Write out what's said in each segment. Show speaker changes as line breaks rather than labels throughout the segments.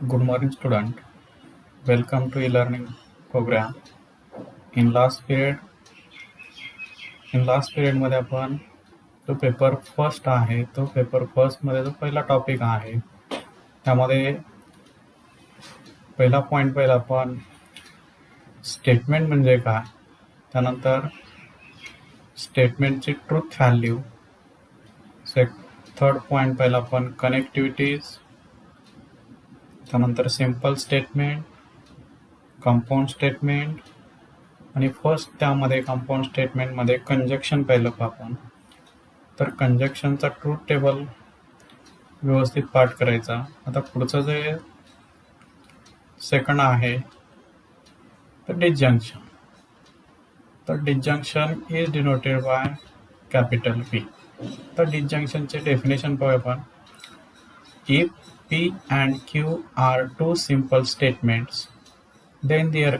Good morning, student. Welcome to e-learning program. In last period मध्ये आपण जो paper first आहे तो पेपर फर्स्ट मध्ये जो पहिला टॉपिक आहे त्यामध्ये पहिला पॉइंट आपण स्टेटमेंट म्हणजे काय, त्यानंतर स्टेटमेंटची ट्रूथ व्हॅल्यू, थर्ड पॉइंट आपण कनेक्टिव्हिटीज, त्यानंतर सिंपल स्टेटमेंट, कंपाऊंड स्टेटमेंट आणि फर्स्ट त्यामध्ये कंपाऊंड स्टेटमेंटमध्ये कंजक्शन पाहिलं आपण. तर कंजक्शनचा ट्रूथ टेबल व्यवस्थित पाठ करायचा. आता पुढचं जे सेकंड आहे तर डिसजंक्शन. तर disjunction is denoted by capital P. तर डिसजंक्शनचे डेफिनेशन पाहूया आपण. If P and Q are two simple statements, then their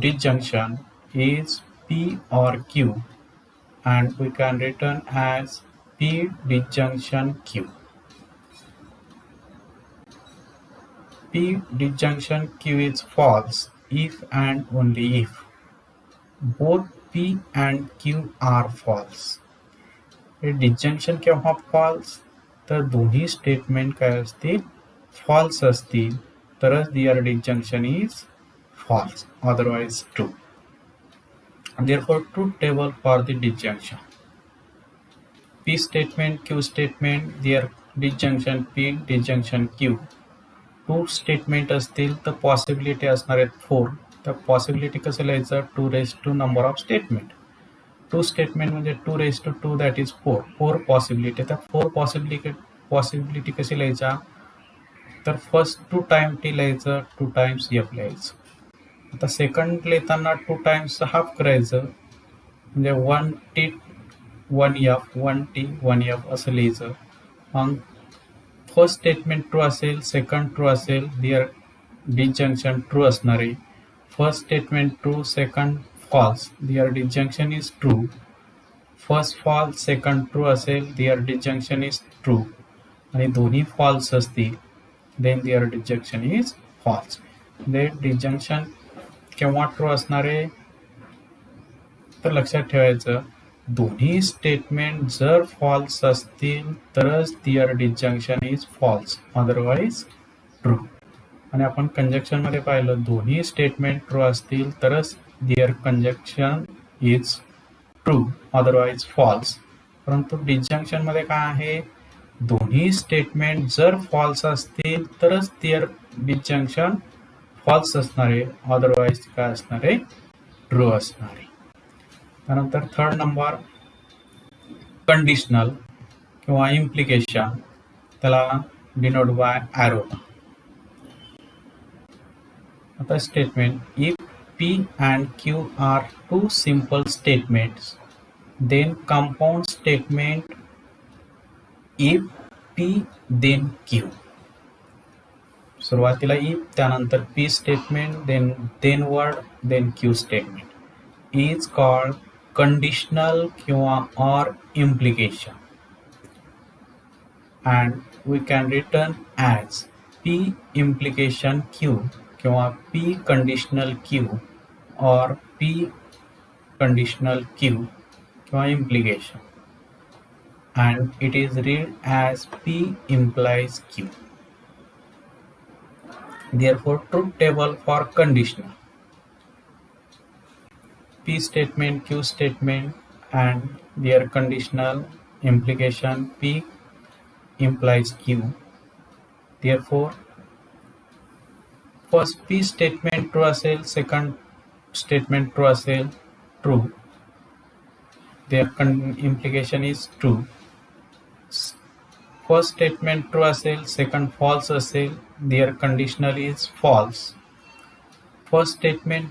disjunction is P or Q, and we can return as P disjunction Q. P disjunction Q is false if and only if both P and Q are false. Disjunction केव्हा false? तर दोन्ही statement काय असतील, false असतील तरच their disjunction is false, otherwise true. Therefore, truth table for the disjunction. P statement, Q statement, their disjunction P, disjunction Q. Two statement असतील तर possibility असणार आहेत 4. तर पॉसिबिलिटी कसं लिहायचं, 2 raised to number of statement. 2 statement म्हणजे 2 raised to 2 that is 4. 4 possibility. तर 4 possibility कशी लिहायचा, तर फर्स्ट 2 टाइम टी लिहायचं, 2 टाइम्स एफ लिहायचं. आता सेकंड लिहिताना 2 टाइम्स हाफ करायचं म्हणजे 1 टी 1 एफ, 1 टी 1 एफ असं लिहायचं. मग फर्स्ट स्टेटमेंट ट्रू असेल, सेकंड ट्रू असेल, दिअर डिसजंक्शन ट्रू असणार आहे. First statement true, second false, their disjunction is true. First false, second true असेल, दिअर डिसजंक्शन इज ट्रू. आणि दोन्ही फॉल्स असतील then their disjunction is false. म्हणजे disjunction केव्हा ट्रू असणार आहे, तर लक्षात ठेवायचं दोन्ही स्टेटमेंट जर फॉल्स असतील तरच their disjunction is false, otherwise true. आणि आपण कंजक्शन मध्ये पाहिलं दोन्ही स्टेटमेंट ट्रू असतील तरच their conjunction is true, otherwise false. परंतु डिसजंक्शन मध्ये काय आहे, दोन्ही स्टेटमेंट जर फॉल्स असतील तरच दिअर डिसजंक्शन फॉल्स असणार आहे, अदरवाइज काय असणार आहे, ट्रू असणार आहे. त्यानंतर थर्ड नंबर कंडिशनल किंवा इम्प्लिकेशन, त्याला डिनोट बाय ॲरो. आता statement if P and Q are two simple statements, then compound statement if P then Q. सुरुवातीला if, त्यानंतर P statement, then word, then Q statement is called conditional किंवा or implication, and we can return as P implication Q किंवा P conditional Q or P conditional Q किंवा implication, and it is read as P implies Q. Therefore, truth table for conditional: P statement, Q statement, and their conditional implication P implies Q. Therefore, first P statement true असेल, second statement true असेल, true, their implication is true. First statement true असेल, second false असेल, their conditional is false. First statement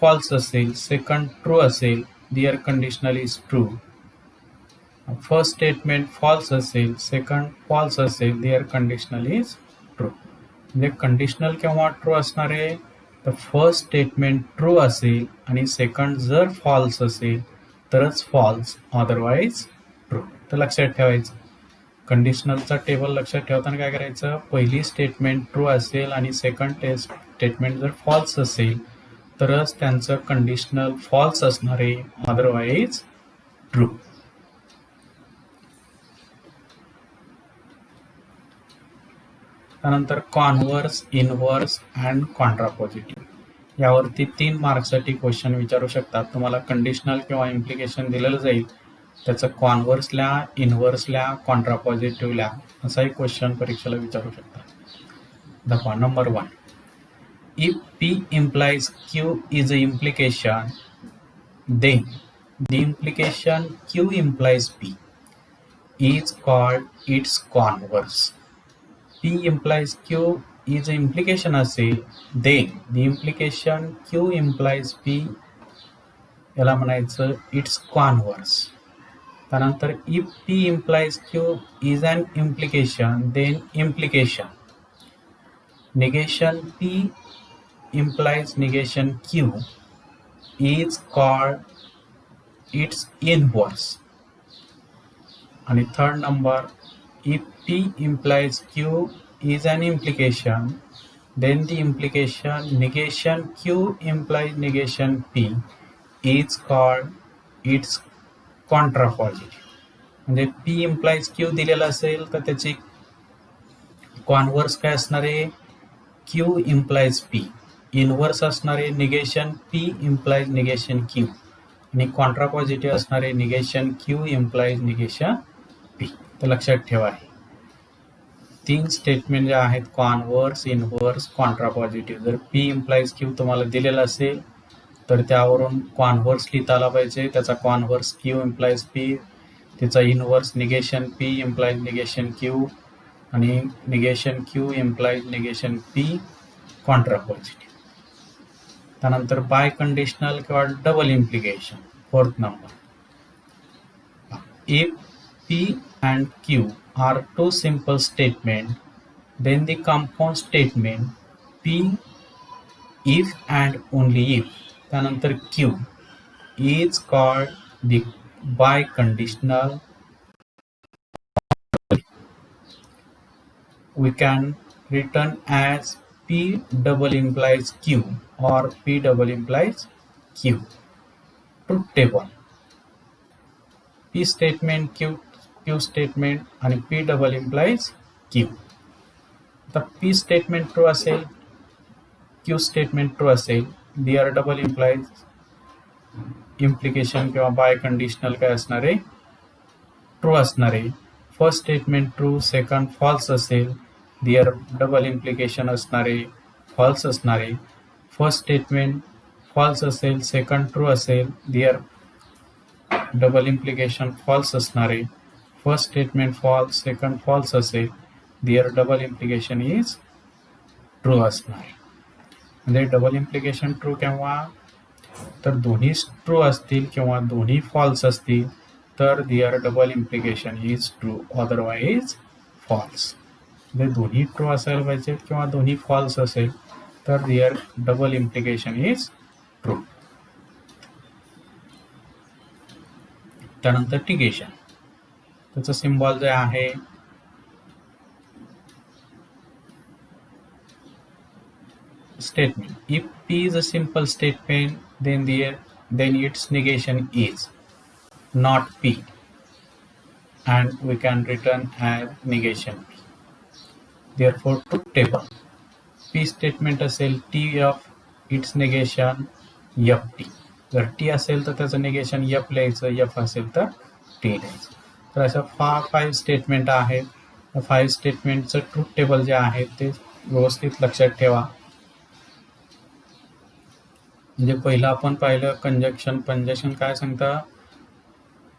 false असेल, second true असेल, their conditional is true. First statement false असेल, second false असेल, their conditional is true. म्हणजे conditional केव्हा true असणार आहे, तर फर्स्ट स्टेटमेंट ट्रू असेल आणि सेकंड जर फॉल्स असेल तरच फॉल्स, अदरवाइज ट्रू. तर लक्षात ठेवायचं कंडिशनलचा टेबल लक्षात ठेवताना काय करायचं, पहिली स्टेटमेंट ट्रू असेल आणि सेकंड स्टेटमेंट जर फॉल्स असेल तरच त्यांचं कंडिशनल फॉल्स असणार आहे, अदरवाईज ट्रू. त्यानंतर कॉन्व्हर्स, इनव्हर्स अँड कॉन्ट्रापॉझिटिव्ह यावरती 3 मार्क्ससाठी क्वेश्चन विचारू शकतात. तुम्हाला कंडिशनल किंवा इम्प्लिकेशन दिलेलं जाईल, त्याचं कॉन्व्हर्स लिहा, इनव्हर्स लिहा, कॉन्ट्रापॉझिटिव्ह लिहा, असाही क्वेश्चन परीक्षेला विचारू शकतात. दाखवा. Number 1, if P implies Q is an implication, then the implication Q implies P is called its converse. P implies Q is an implication असेल, then the implication Q implies P याला म्हणायचं it's converse. त्यानंतर if P implies Q is an implication, then implication negation P implies negation Q is called its inverse. आणि third number, if P implies Q is an implication, then the implication negation Q implies negation P is called its contrapositive. म्हणजे P implies Q दिलेला असेल तर त्याची converse काय असणार आहे, Q implies P. Inverse असणार आहे negation P implies negation Q, आणि कॉन्ट्रापॉझिटिव्ह असणार आहे negation Q implies negation P. तर लक्षात ठेवा, आहे 3 स्टेटमेंट जे आहेत, कॉन्व्हर्स, इनव्हर्स, कॉन्ट्रापॉझिटिव्ह. जर P implies Q तुम्हाला दिलेला असेल तर त्यावरून कॉन्व्हर्स लिहिता आला पाहिजे, त्याचा कॉन्व्हर्स Q implies P, त्याचा inverse negation P implies negation Q, आणि negation Q implies negation P, contrapositive. त्यानंतर बाय कंडिशनल किंवा double implication. Fourth number, if P and Q are two simple statements, then the compound statement P if and only if त्यानंतर Q is called the biconditional. We can written as P double implies Q or P double implies Q. Truth table, P statement, Q statement आणि P double implies Q. तर P statement true असेल, Q statement true असेल, their double implies implication किंवा biconditional काय असणार आहे, true असणार आहे. First statement true, second false असेल, दिअर डबल इम्प्लिकेशन असणार आहे, फॉल्स असणार आहे. फर्स्ट स्टेटमेंट फॉल्स असेल, सेकंड ट्रू असेल, दिअर डबल इम्प्लिकेशन फॉल्स असणार आहे. First statement false, second false असेल, their double implication is true असणार आहे. म्हणजे डबल इम्प्लिकेशन ट्रू केव्हा, तर दोन्ही ट्रू असतील किंवा दोन्ही फॉल्स असतील तर their double implication is true, otherwise false. म्हणजे दोन्ही ट्रू असायला पाहिजेत किंवा दोन्ही फॉल्स असेल तर their double implication is true. त्यानंतर टिगेशन, त्याचं सिम्बॉल जे आहे statement. If P is a simple statement, then its negation is not P, and we can return as negation P. Therefore, truth table, P statement असेल T of its negation FT. जर T असेल तर त्याचं negation F लिहायचं, F असेल तर T लिहायचं. तर अशा 5 स्टेटमेंट आहेत. 5 स्टेटमेंटचं ट्रूथ टेबल जे आहे ते व्यवस्थित लक्षात ठेवा. म्हणजे पहिलं आपण पाहिलं कंजक्शन. काय सांगता,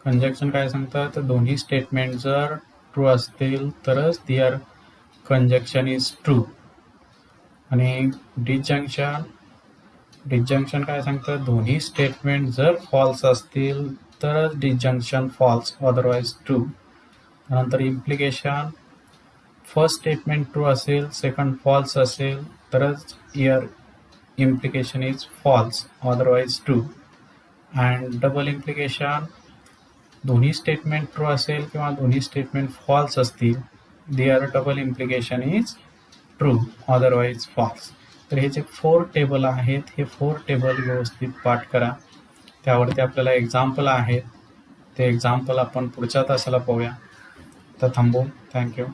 कंजक्शन काय सांगतं, तर दोन्ही स्टेटमेंट जर ट्रू असतील तरच दिअर कंजक्शन इज ट्रू. आणि डिसजंक्शन काय सांगतं, दोन्ही स्टेटमेंट जर फॉल्स असतील तरच डिसजंक्शन फॉल्स, अदरवाईज ट्रू. त्यानंतर इम्प्लिकेशन, फर्स्ट स्टेटमेंट ट्रू असेल, सेकंड फॉल्स असेल तरच implication is false, otherwise true. And double implication, दोन्ही स्टेटमेंट ट्रू असेल किंवा दोन्ही स्टेटमेंट फॉल्स असतील, their double implication is true, otherwise false. तर हे जे 4 टेबल आहेत, हे 4 टेबल व्यवस्थित पाठ करा. त्यावरती आपल्याला एक्झाम्पल आहेत, ते एक्झाम्पल आपण पुढच्या तासाला पाहूया. तर थांबू. थँक्यू.